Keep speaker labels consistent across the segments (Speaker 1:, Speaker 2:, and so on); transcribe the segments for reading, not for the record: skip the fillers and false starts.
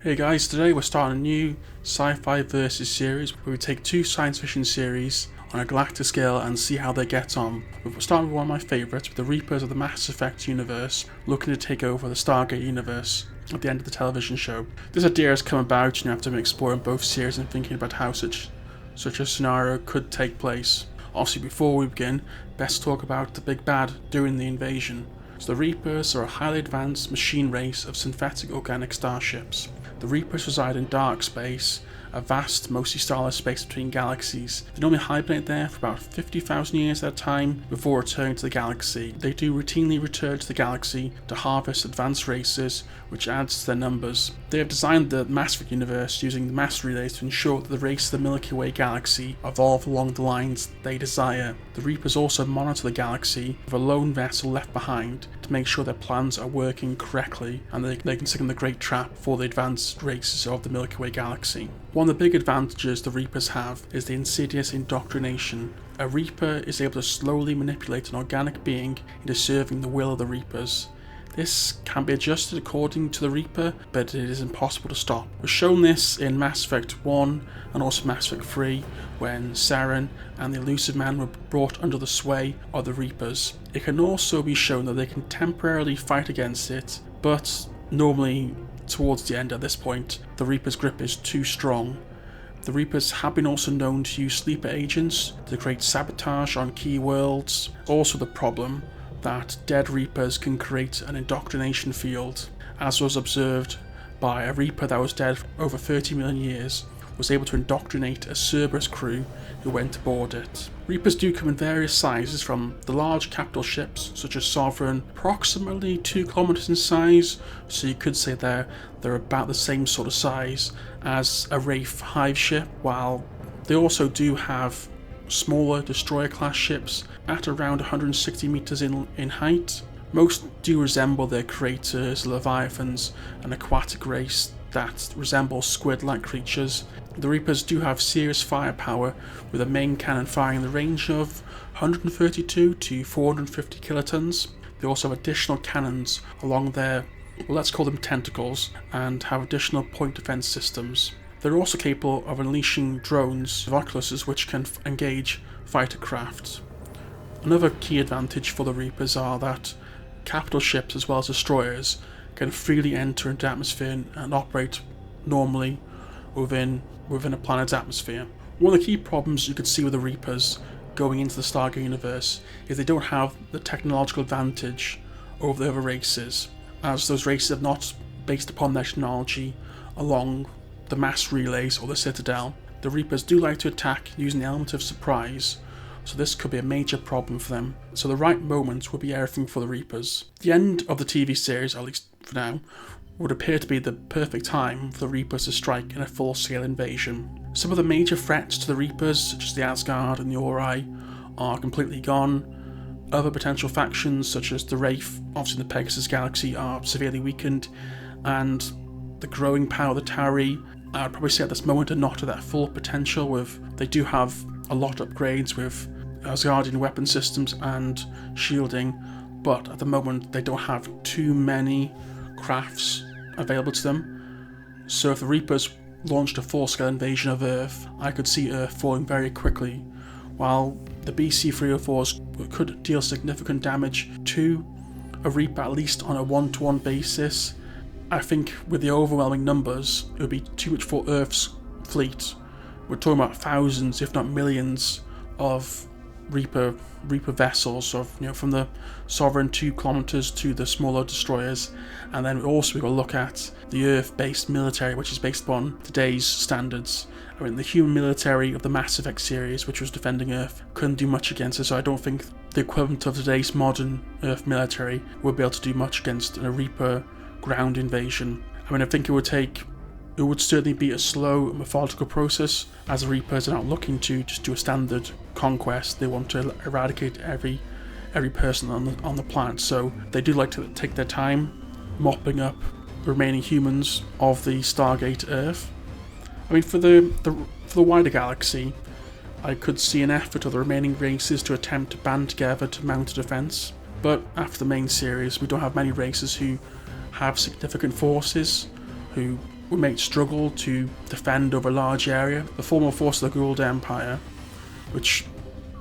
Speaker 1: Hey guys, today we're starting a new Sci-Fi Versus series where we take two science fiction series on a galactic scale and see how they get on. We're starting with one of my favourites, with the Reapers of the Effect universe looking to take over the Stargate Universe at the end of the television show. This idea has come about after been exploring both series and thinking about how such a scenario could take place. Obviously, before we begin, best talk about the big bad doing the invasion. So the Reapers are a highly advanced machine race of synthetic organic starships. The Reapers reside in dark space, a vast, mostly starless space between galaxies. They normally hibernate there for about 50,000 years at a time before returning to the galaxy. They do routinely return to the galaxy to harvest advanced races, which adds to their numbers. They have designed the Effect universe using the mass relays to ensure that the race of the Milky Way galaxy evolve along the lines they desire. The Reapers also monitor the galaxy with a lone vessel left behind to make sure their plans are working correctly and they can signal the Great Trap for the advanced races of the Milky Way galaxy. One of the big advantages the Reapers have is the insidious indoctrination. A Reaper is able to slowly manipulate an organic being into serving the will of the Reapers. This can be adjusted according to the Reaper, but it is impossible to stop. We've shown this in Mass Effect 1 and also Mass Effect 3, when Saren and the Elusive Man were brought under the sway of the Reapers. It can also be shown that they can temporarily fight against it, but normally towards the end at this point, the Reaper's grip is too strong. The Reapers have been also known to use sleeper agents to create sabotage on key worlds. Also the problem that dead Reapers can create an indoctrination field, as was observed by a Reaper that was dead for over 30 million years, was able to indoctrinate a Cerberus crew who went aboard it. Reapers do come in various sizes, from the large capital ships such as Sovereign, approximately 2 kilometers in size, so you could say they're about the same sort of size as a Wraith Hive ship, while they also do have smaller destroyer class ships at around 160 meters in height. Most do resemble their creators, Leviathans, an aquatic race that resembles squid-like creatures. The Reapers do have serious firepower, with a main cannon firing in the range of 132 to 450 kilotons. They also have additional cannons along their, well, let's call them tentacles, and have additional point defense systems. They're also capable of unleashing drones with oculuses which can engage fighter craft. Another key advantage for the Reapers are that capital ships as well as destroyers can freely enter into the atmosphere and operate normally within a planet's atmosphere. One of the key problems you could see with the Reapers going into the Stargate Universe is they don't have the technological advantage over the other races, as those races have not based upon their technology along the mass relays or the Citadel. The Reapers do like to attack using the element of surprise, so this could be a major problem for them. So the right moment would be everything for the Reapers. The end of the TV series, at least for now, would appear to be the perfect time for the Reapers to strike in a full-scale invasion. Some of the major threats to the Reapers, such as the Asgard and the Ori, are completely gone. Other potential factions, such as the Wraith, obviously in the Pegasus Galaxy, are severely weakened, and the growing power of the Tauri, I'd probably say at this moment, are not at that full potential. They do have a lot of upgrades with Asgardian weapon systems and shielding, but at the moment they don't have too many crafts available to them. So if the Reapers launched a full-scale invasion of Earth, I could see Earth falling very quickly, while the BC-304s could deal significant damage to a Reaper, at least on a one-to-one basis. I think with the overwhelming numbers, it would be too much for Earth's fleet. We're talking about thousands, if not millions, of Reaper vessels, from the Sovereign 2 kilometers to the smaller destroyers, and then also we've got to look at the Earth-based military, which is based upon today's standards. I mean, the human military of the Mass Effect series, which was defending Earth, couldn't do much against it, so I don't think the equivalent of today's modern Earth military would be able to do much against a Reaper ground invasion. I mean, I think it would certainly be a slow, methodical process, as the Reapers are not looking to just do a standard conquest. They want to eradicate every person on the planet, so they do like to take their time mopping up the remaining humans of the Stargate Earth. I mean, for the wider galaxy, I could see an effort of the remaining races to attempt to band together to mount a defense, but after the main series, we don't have many races who have significant forces, who we may struggle to defend over a large area. The former force of the Goa'uld Empire, which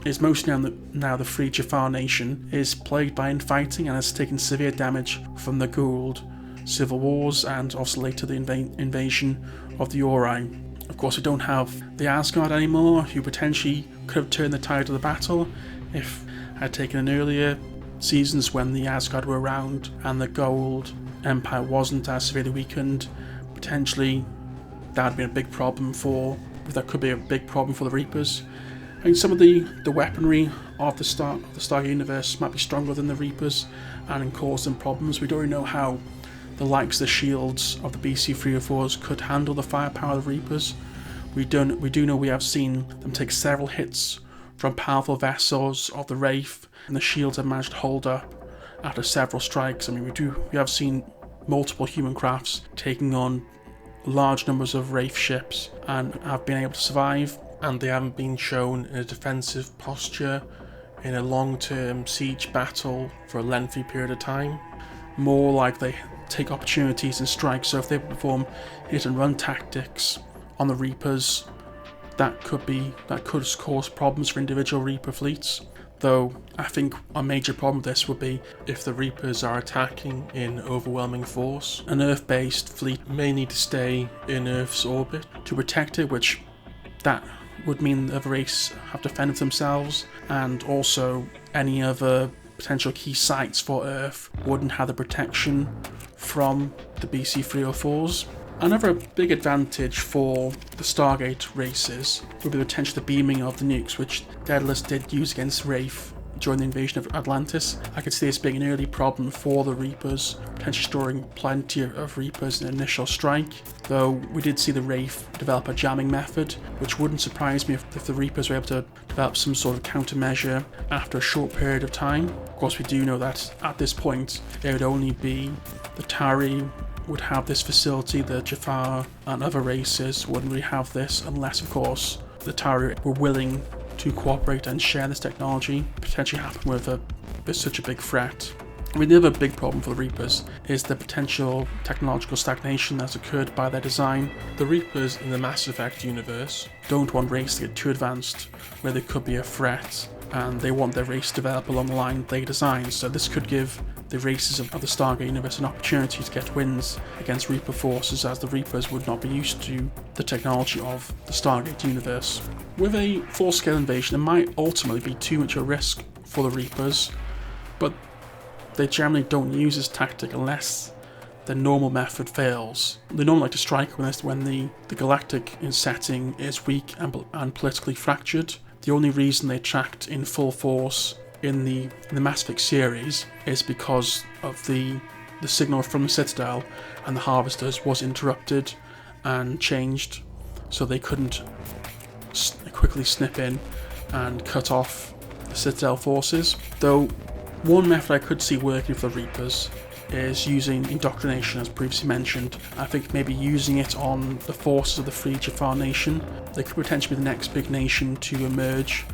Speaker 1: is mostly now the Free Jafar nation, is plagued by infighting and has taken severe damage from the Goa'uld civil wars and also later the invasion of the Ori. Of course, we don't have the Asgard anymore, who potentially could have turned the tide of the battle if had taken in earlier seasons when the Asgard were around and the Goa'uld Empire wasn't as severely weakened. Potentially that would be a big problem that could be a big problem for the Reapers. I think some of the weaponry of the Stargate Universe might be stronger than the Reapers and cause them problems. We don't really know how the likes of the shields of the BC-304s could handle the firepower of the Reapers. We do know we have seen them take several hits from powerful vessels of the Wraith, and the shields have managed to hold up after several strikes. I mean, we have seen multiple human crafts taking on large numbers of Wraith ships and have been able to survive, and they haven't been shown in a defensive posture in a long-term siege battle for a lengthy period of time. More like they take opportunities and strike, so if they perform hit and run tactics on the Reapers, that could cause problems for individual Reaper fleets. Though I think a major problem with this would be if the Reapers are attacking in overwhelming force. An Earth-based fleet may need to stay in Earth's orbit to protect it, which that would mean the other race have to fend for themselves, and also any other potential key sites for Earth wouldn't have the protection from the BC-304s. Another big advantage for the Stargate races would be the potential beaming of the nukes, which Daedalus did use against Wraith during the invasion of Atlantis. I could see this being an early problem for the Reapers, potentially storing plenty of Reapers in an initial strike, though we did see the Wraith develop a jamming method, which wouldn't surprise me if the Reapers were able to develop some sort of countermeasure after a short period of time. Of course, we do know that at this point it would only be the Tari would have this facility. The Jafar and other races wouldn't really have this unless, of course, the Tari were willing to cooperate and share this technology. Potentially happen with such a big threat. I mean, the other big problem for the Reapers is the potential technological stagnation that's occurred by their design. The Reapers in the Mass Effect universe don't want race to get too advanced where they could be a threat, and they want their race to develop along the line they design. So this could give the races of the Stargate Universe an opportunity to get wins against Reaper forces, as the Reapers would not be used to the technology of the Stargate Universe. With a full-scale invasion, it might ultimately be too much a risk for the Reapers, but they generally don't use this tactic unless the normal method fails. They normally like to strike when the galactic setting is weak and politically fractured. The only reason they attacked in full force in the Mass Effect series is because of the signal from the Citadel and the Harvesters was interrupted and changed, so they couldn't quickly snip in and cut off the Citadel forces. Though one method I could see working for the Reapers is using indoctrination, as previously mentioned. I think maybe using it on the forces of the Free Jafar nation. They could potentially be the next big nation to emerge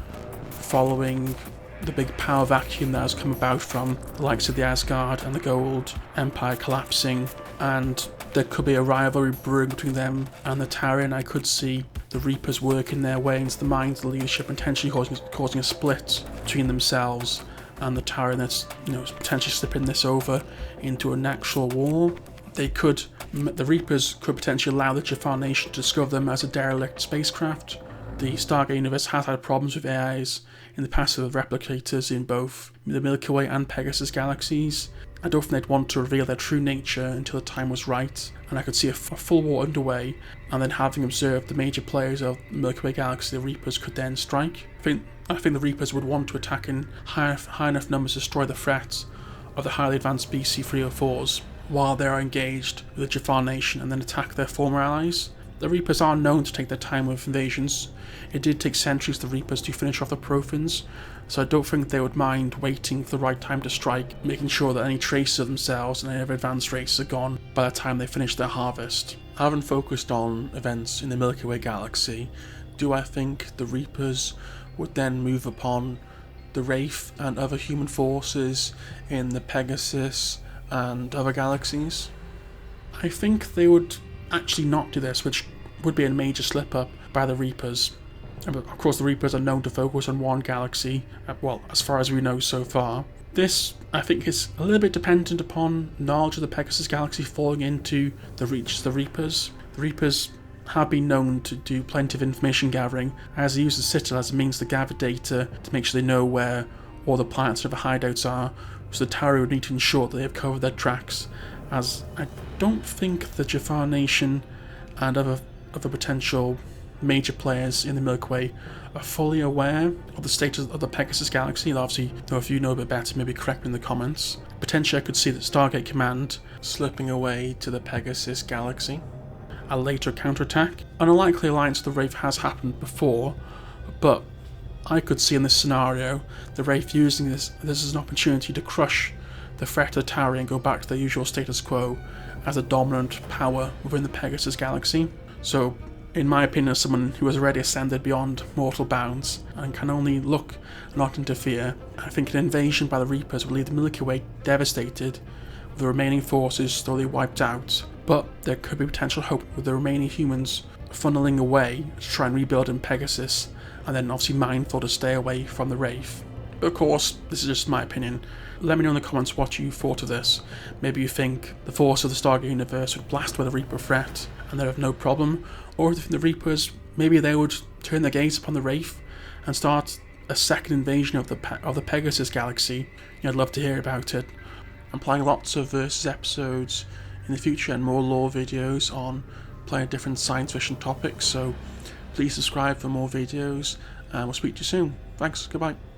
Speaker 1: following the big power vacuum that has come about from the likes of the Asgard and the Goa'uld Empire collapsing, and there could be a rivalry brewing between them and the Tari, and I could see the Reapers working their way into the minds of the leadership, potentially causing a split between themselves and the Tari, and that's, potentially slipping this over into an actual war. The Reapers could potentially allow the Jafar nation to discover them as a derelict spacecraft. The Stargate Universe has had problems with AIs in the past with replicators in both the Milky Way and Pegasus galaxies. I don't think they'd want to reveal their true nature until the time was right, and I could see a full war underway, and then having observed the major players of the Milky Way galaxy, the Reapers could then strike. I think the Reapers would want to attack in high enough numbers to destroy the threats of the highly advanced BC-304s while they are engaged with the Jafar nation, and then attack their former allies. The Reapers are known to take their time with invasions. It did take centuries for the Reapers to finish off the Prophans, so I don't think they would mind waiting for the right time to strike, making sure that any traces of themselves and any other advanced races are gone by the time they finish their harvest. Having focused on events in the Milky Way galaxy, do I think the Reapers would then move upon the Wraith and other human forces in the Pegasus and other galaxies? I think they would actually not do this, which would be a major slip up by the Reapers. And of course, the Reapers are known to focus on one galaxy, well, as far as we know so far. This, I think, is a little bit dependent upon knowledge of the Pegasus galaxy falling into the reach of the Reapers. The Reapers have been known to do plenty of information gathering, as they use the Citadel as a means to gather data to make sure they know where all the planets and other hideouts are, so the Tower would need to ensure that they have covered their tracks, as I don't think the Jafar Nation and other potential major players in the Milky Way are fully aware of the status of the Pegasus galaxy. Obviously, though, if you know a bit better, maybe correct me in the comments. Potentially I could see that Stargate Command slipping away to the Pegasus galaxy, a later counterattack. An unlikely alliance with the Wraith has happened before, but I could see in this scenario the Wraith using this as an opportunity to crush the threat of the Tower and go back to their usual status quo as a dominant power within the Pegasus galaxy. So, in my opinion, as someone who has already ascended beyond mortal bounds and can only look and not interfere, I think an invasion by the Reapers would leave the Milky Way devastated, with the remaining forces slowly wiped out. But there could be potential hope with the remaining humans funneling away to try and rebuild in Pegasus, and then obviously mindful to stay away from the Wraith. But of course, this is just my opinion. Let me know in the comments what you thought of this. Maybe you think the force of the Stargate Universe would blast by the Reaper threat and they'd have no problem, or if you think the Reapers, maybe they would turn their gaze upon the Wraith and start a second invasion of the Pegasus galaxy. I'd love to hear about it. I'm planning lots of Versus episodes in the future and more lore videos on playing different science fiction topics, so please subscribe for more videos and we'll speak to you soon. Thanks, goodbye.